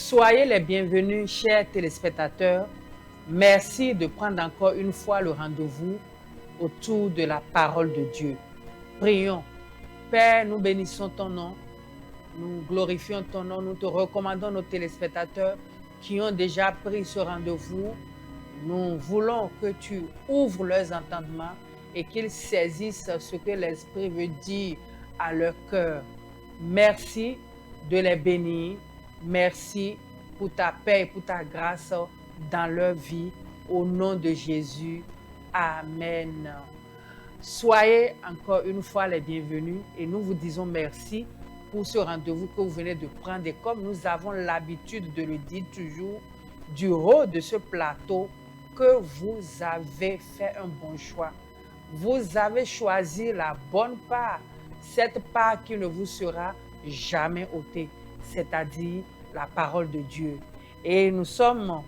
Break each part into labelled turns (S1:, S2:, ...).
S1: Soyez les bienvenus, chers téléspectateurs. Merci de prendre encore une fois le rendez-vous autour de la parole de Dieu. Prions. Père, nous bénissons ton nom, nous glorifions ton nom, nous te recommandons nos téléspectateurs qui ont déjà pris ce rendez-vous. Nous voulons que tu ouvres leurs entendements et qu'ils saisissent ce que l'Esprit veut dire à leur cœur. Merci de les bénir. Merci pour ta paix et pour ta grâce dans leur vie. Au nom de Jésus. Amen. Soyez encore une fois les bienvenus et nous vous disons merci pour ce rendez-vous que vous venez de prendre. Et comme nous avons l'habitude de le dire toujours, du haut de ce plateau, que vous avez fait un bon choix. Vous avez choisi la bonne part, cette part qui ne vous sera jamais ôtée, c'est-à-dire la parole de Dieu. Et nous sommes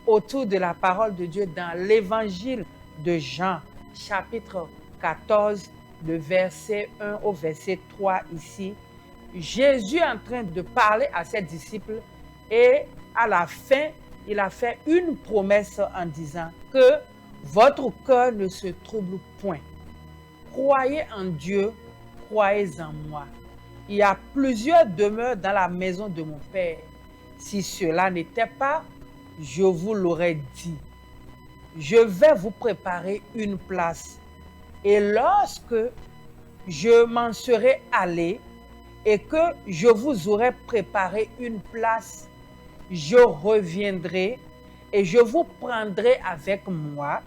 S1: autour de la parole de Dieu dans l'évangile de Jean, chapitre 14, le verset 1 au verset 3 ici. Jésus est en train de parler à ses disciples et à la fin, il a fait une promesse en disant que votre cœur ne se trouble point. Croyez en Dieu, croyez en moi. Il y a plusieurs demeures dans la maison de mon Père. Si cela n'était pas, je vous l'aurais dit. Je vais vous préparer une place. Et lorsque je m'en serai allé et que je vous aurai préparé une place, je reviendrai et je vous prendrai avec moi,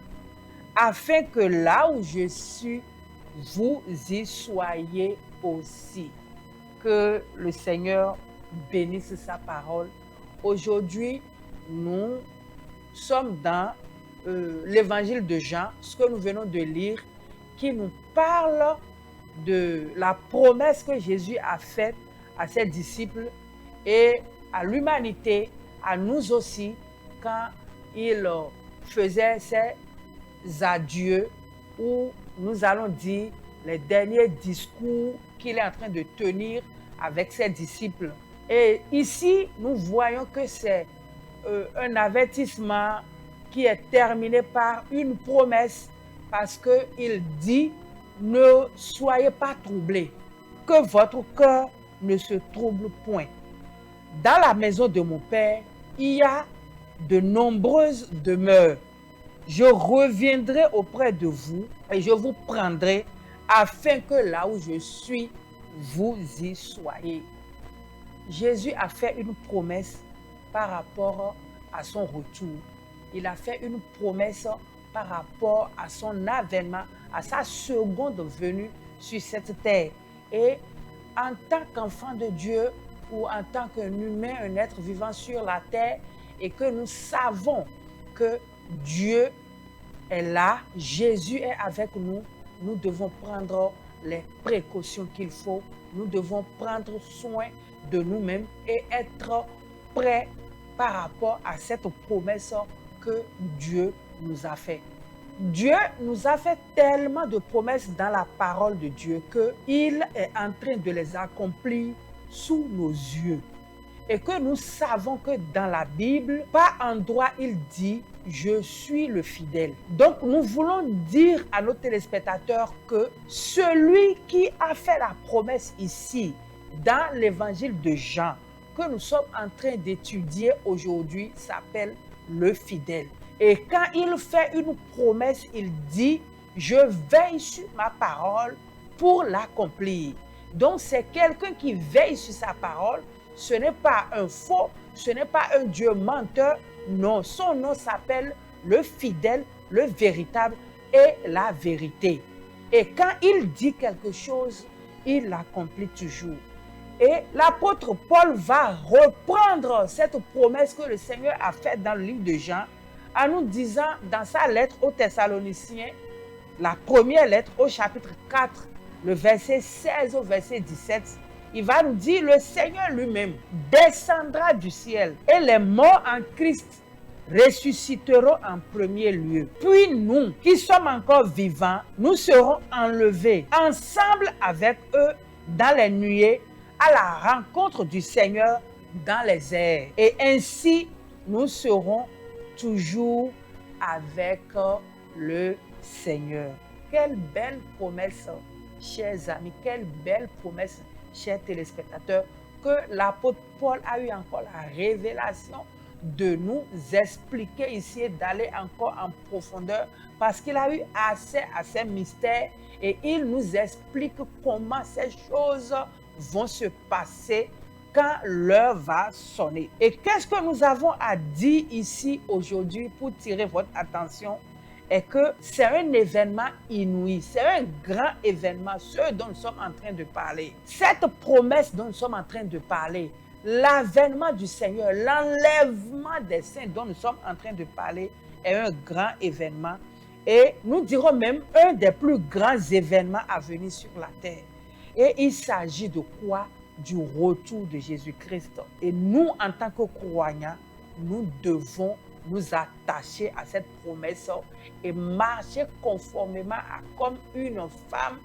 S1: afin que là où je suis, vous y soyez aussi. Que le Seigneur bénisse sa parole. Aujourd'hui, nous sommes dans l'évangile de Jean, ce que nous venons de lire, qui nous parle de la promesse que Jésus a faite à ses disciples et à l'humanité, à nous aussi, quand il faisait ses adieux, où nous allons dire les derniers discours qu'il est en train de tenir avec ses disciples. Et ici, nous voyons que c'est un avertissement qui est terminé par une promesse, parce qu'il dit « Ne soyez pas troublés, que votre cœur ne se trouble point. Dans la maison de mon Père, il y a de nombreuses demeures. Je reviendrai auprès de vous et je vous prendrai afin que là où je suis, vous y soyez. » Jésus a fait une promesse par rapport à son retour. Il a fait une promesse par rapport à son avènement, à sa seconde venue sur cette terre. Et en tant qu'enfant de Dieu ou en tant qu'un humain, un être vivant sur la terre, et que nous savons que Dieu est là, Jésus est avec nous, nous devons prendre les précautions qu'il faut. Nous devons prendre soin de nous-mêmes et être prêts par rapport à cette promesse que Dieu nous a faite. Dieu nous a fait tellement de promesses dans la parole de Dieu qu'il est en train de les accomplir sous nos yeux. Et que nous savons que dans la Bible, par endroit, il dit « Je suis le fidèle ». Donc, nous voulons dire à nos téléspectateurs que celui qui a fait la promesse ici, dans l'évangile de Jean, que nous sommes en train d'étudier aujourd'hui, s'appelle le fidèle. Et quand il fait une promesse, il dit « Je veille sur ma parole pour l'accomplir ». Donc, c'est quelqu'un qui veille sur sa parole. Ce n'est pas un faux, ce n'est pas un Dieu menteur. Non, son nom s'appelle le fidèle, le véritable et la vérité. Et quand il dit quelque chose, il l'accomplit toujours. Et l'apôtre Paul va reprendre cette promesse que le Seigneur a faite dans le livre de Jean, en nous disant dans sa lettre aux Thessaloniciens, la première lettre au chapitre 4, le verset 16 au verset 17, il va nous dire, le Seigneur lui-même descendra du ciel et les morts en Christ ressusciteront en premier lieu. Puis nous, qui sommes encore vivants, nous serons enlevés ensemble avec eux dans les nuées à la rencontre du Seigneur dans les airs. Et ainsi, nous serons toujours avec le Seigneur. Quelle belle promesse, chers amis, quelle belle promesse, chers téléspectateurs, que l'apôtre Paul a eu encore la révélation de nous expliquer ici et d'aller encore en profondeur parce qu'il a eu accès à ces mystères et il nous explique comment ces choses vont se passer quand l'heure va sonner. Et qu'est-ce que nous avons à dire ici aujourd'hui pour tirer votre attention est que c'est un événement inouï, c'est un grand événement, ce dont nous sommes en train de parler. Cette promesse dont nous sommes en train de parler, l'avènement du Seigneur, l'enlèvement des saints dont nous sommes en train de parler est un grand événement et nous dirons même un des plus grands événements à venir sur la terre. Et il s'agit de quoi? Du retour de Jésus-Christ. Et nous, en tant que croyants, nous devons nous attacher à cette promesse et marcher conformément à comme une femme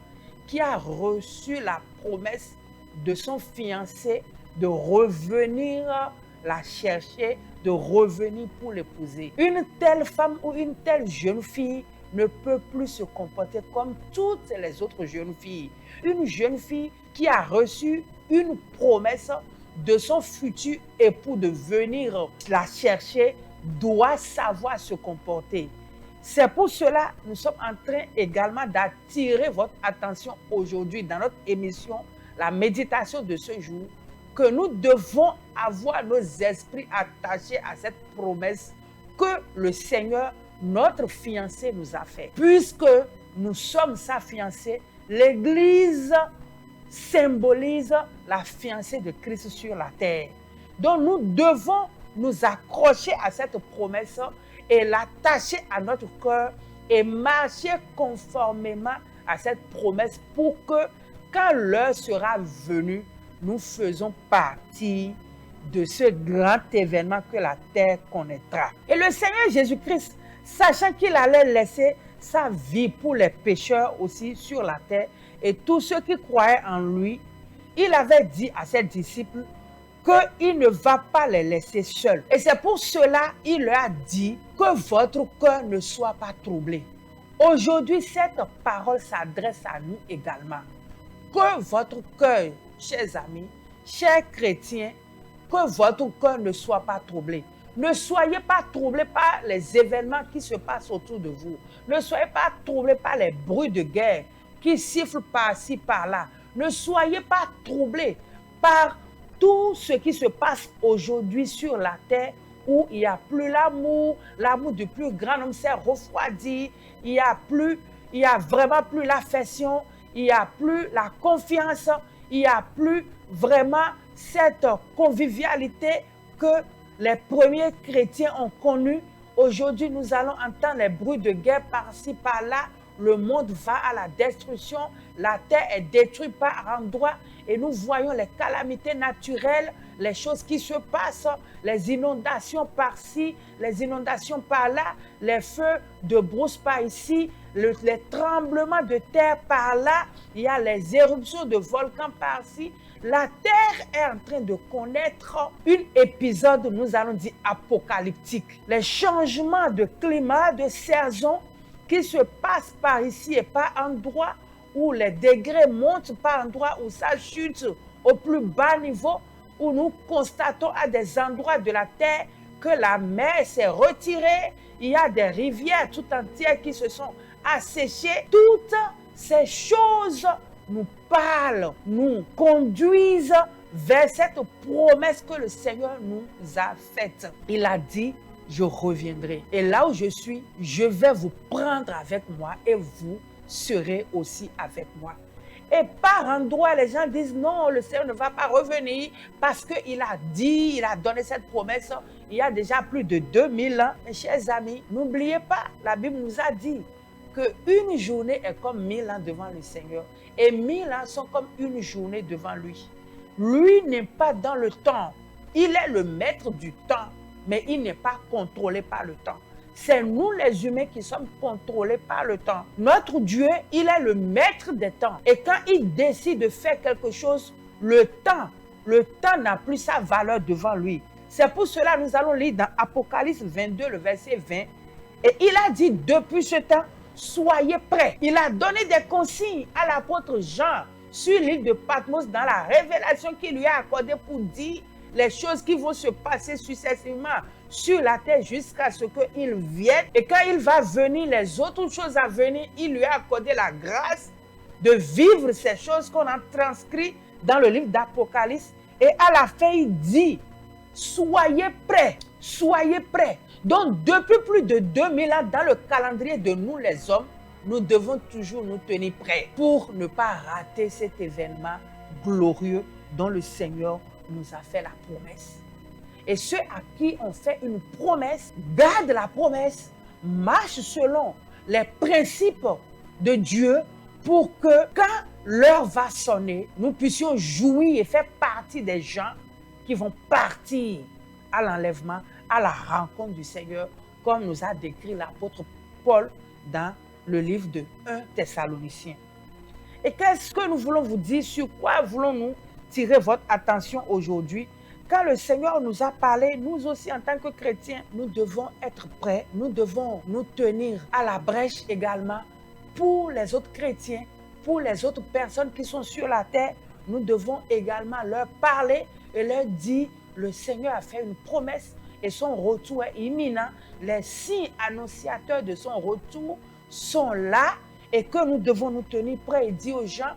S1: qui a reçu la promesse de son fiancé de revenir la chercher, de revenir pour l'épouser. Une telle femme ou une telle jeune fille ne peut plus se comporter comme toutes les autres jeunes filles. Une jeune fille qui a reçu une promesse de son futur époux de venir la chercher doit savoir se comporter. C'est pour cela que nous sommes en train également d'attirer votre attention aujourd'hui dans notre émission, la méditation de ce jour, que nous devons avoir nos esprits attachés à cette promesse que le Seigneur, notre fiancé, nous a fait. Puisque nous sommes sa fiancée, l'Église symbolise la fiancée de Christ sur la terre. Donc nous devons nous accrocher à cette promesse et l'attacher à notre cœur et marcher conformément à cette promesse pour que quand l'heure sera venue, nous faisons partie de ce grand événement que la terre connaîtra. Et le Seigneur Jésus-Christ, sachant qu'il allait laisser sa vie pour les pécheurs aussi sur la terre et tous ceux qui croyaient en lui, il avait dit à ses disciples qu'il ne va pas les laisser seuls. Et c'est pour cela qu'il leur a dit que votre cœur ne soit pas troublé. Aujourd'hui, cette parole s'adresse à nous également. Que votre cœur, chers amis, chers chrétiens, que votre cœur ne soit pas troublé. Ne soyez pas troublés par les événements qui se passent autour de vous. Ne soyez pas troublés par les bruits de guerre qui sifflent par-ci, par-là. Ne soyez pas troublés par tout ce qui se passe aujourd'hui sur la terre où il n'y a plus l'amour du plus grand homme s'est refroidi, il n'y a vraiment plus l'affection, il n'y a plus la confiance, il n'y a plus vraiment cette convivialité que les premiers chrétiens ont connue. Aujourd'hui, nous allons entendre les bruits de guerre par-ci, par-là. Le monde va à la destruction, la terre est détruite par endroits et nous voyons les calamités naturelles, les choses qui se passent, les inondations par-ci, les inondations par-là, les feux de brousse par ici, les tremblements de terre par-là, il y a les éruptions de volcans par-ci. La terre est en train de connaître un épisode, nous allons dire, apocalyptique. Les changements de climat, de saison, qui se passe par ici et par endroit où les degrés montent, par endroit où ça chute au plus bas niveau, où nous constatons à des endroits de la terre que la mer s'est retirée, il y a des rivières tout entières qui se sont asséchées. Toutes ces choses nous parlent, nous conduisent vers cette promesse que le Seigneur nous a faite. Il a dit: je reviendrai. Et là où je suis, je vais vous prendre avec moi et vous serez aussi avec moi. Et par endroits, les gens disent non, le Seigneur ne va pas revenir parce qu'il a dit, il a donné cette promesse il y a déjà plus de 2000 ans. Mes chers amis, n'oubliez pas, la Bible nous a dit qu'une journée est comme 1000 ans devant le Seigneur et 1000 ans sont comme une journée devant lui. Lui n'est pas dans le temps, il est le maître du temps. Mais il n'est pas contrôlé par le temps. C'est nous les humains qui sommes contrôlés par le temps. Notre Dieu, il est le maître des temps. Et quand il décide de faire quelque chose, le temps le temps n'a plus sa valeur devant lui. C'est pour cela que nous allons lire dans Apocalypse 22, le verset 20. Et il a dit depuis ce temps, soyez prêts. Il a donné des consignes à l'apôtre Jean sur l'île de Patmos dans la révélation qu'il lui a accordée pour dire les choses qui vont se passer successivement sur la terre jusqu'à ce qu'il vienne. Et quand il va venir, les autres choses à venir, il lui a accordé la grâce de vivre ces choses qu'on a transcrites dans le livre d'Apocalypse. Et à la fin, il dit, soyez prêts, soyez prêts. Donc, depuis plus de 2000 ans, dans le calendrier de nous les hommes, nous devons toujours nous tenir prêts pour ne pas rater cet événement glorieux dont le Seigneur nous a fait la promesse. Et ceux à qui on fait une promesse, gardent la promesse, marchent selon les principes de Dieu pour que quand l'heure va sonner, nous puissions jouir et faire partie des gens qui vont partir à l'enlèvement, à la rencontre du Seigneur, comme nous a décrit l'apôtre Paul dans le livre de 1 Thessaloniciens. Et qu'est-ce que nous voulons vous dire, sur quoi voulons-nous tirer votre attention aujourd'hui? Quand le Seigneur nous a parlé, nous aussi en tant que chrétiens, nous devons être prêts, nous devons nous tenir à la brèche également pour les autres chrétiens, pour les autres personnes qui sont sur la terre. Nous devons également leur parler et leur dire, le Seigneur a fait une promesse et son retour est imminent. Les signes annonciateurs de son retour sont là et que nous devons nous tenir prêts et dire aux gens,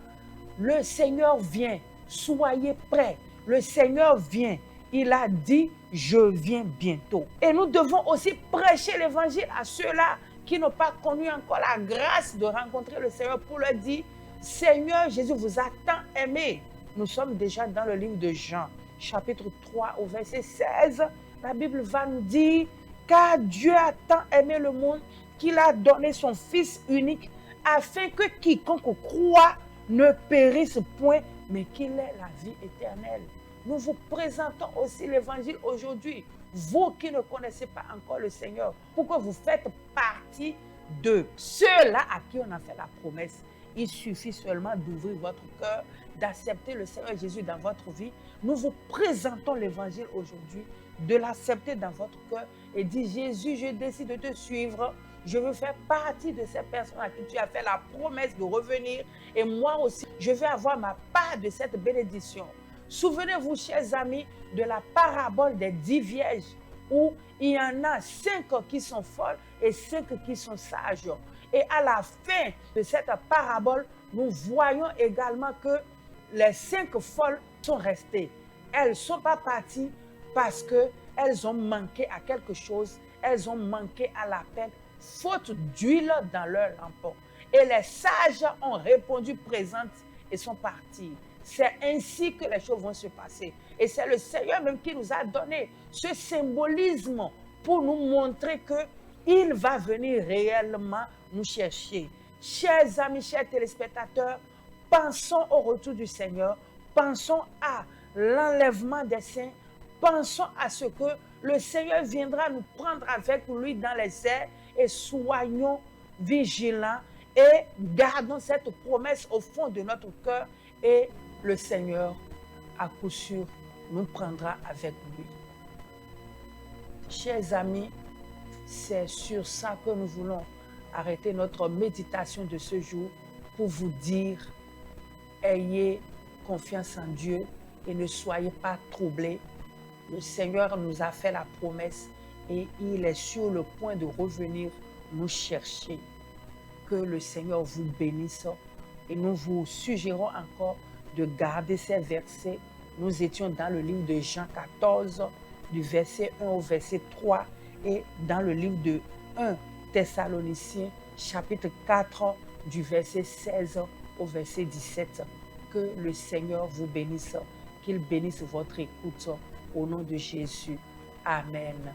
S1: le Seigneur vient, soyez prêts. Le Seigneur vient, il a dit, je viens bientôt. Et nous devons aussi prêcher l'évangile à ceux-là qui n'ont pas connu encore la grâce de rencontrer le Seigneur pour leur dire, Seigneur Jésus vous a tant aimé. Nous sommes déjà dans le livre de Jean, chapitre 3 au verset 16. La Bible va nous dire, car Dieu a tant aimé le monde qu'il a donné son Fils unique afin que quiconque croit ne périsse point, mais qu'il ait la vie éternelle. Nous vous présentons aussi l'évangile aujourd'hui. Vous qui ne connaissez pas encore le Seigneur, pour que vous faites partie de ceux-là à qui on a fait la promesse. Il suffit seulement d'ouvrir votre cœur, d'accepter le Seigneur Jésus dans votre vie. Nous vous présentons l'évangile aujourd'hui, de l'accepter dans votre cœur et dire, Jésus, je décide de te suivre. Je veux faire partie de ces personnes à qui tu as fait la promesse de revenir. Et moi aussi, je vais avoir ma part de cette bénédiction. Souvenez-vous, chers amis, de la parabole des 10 vierges, où il y en a 5 qui sont folles et 5 qui sont sages. Et à la fin de cette parabole, nous voyons également que les 5 folles sont restées. Elles ne sont pas parties parce qu'elles ont manqué à quelque chose, elles ont manqué à l'appel, faute d'huile dans leur lampe. Et les sages ont répondu présentes et sont partis. C'est ainsi que les choses vont se passer. Et c'est le Seigneur même qui nous a donné ce symbolisme pour nous montrer qu'il va venir réellement nous chercher. Chers amis, chers téléspectateurs, pensons au retour du Seigneur, pensons à l'enlèvement des saints, pensons à ce que le Seigneur viendra nous prendre avec lui dans les airs et soyons vigilants et gardons cette promesse au fond de notre cœur et le Seigneur, à coup sûr, nous prendra avec lui. Chers amis, c'est sur ça que nous voulons arrêter notre méditation de ce jour pour vous dire, ayez confiance en Dieu et ne soyez pas troublés. Le Seigneur nous a fait la promesse et il est sur le point de revenir nous chercher. Que le Seigneur vous bénisse et nous vous suggérons encore de garder ces versets. Nous étions dans le livre de Jean 14, du verset 1 au verset 3 et dans le livre de 1 Thessaloniciens, chapitre 4, du verset 16 au verset 17. Que le Seigneur vous bénisse, qu'il bénisse votre écoute au nom de Jésus. Amen.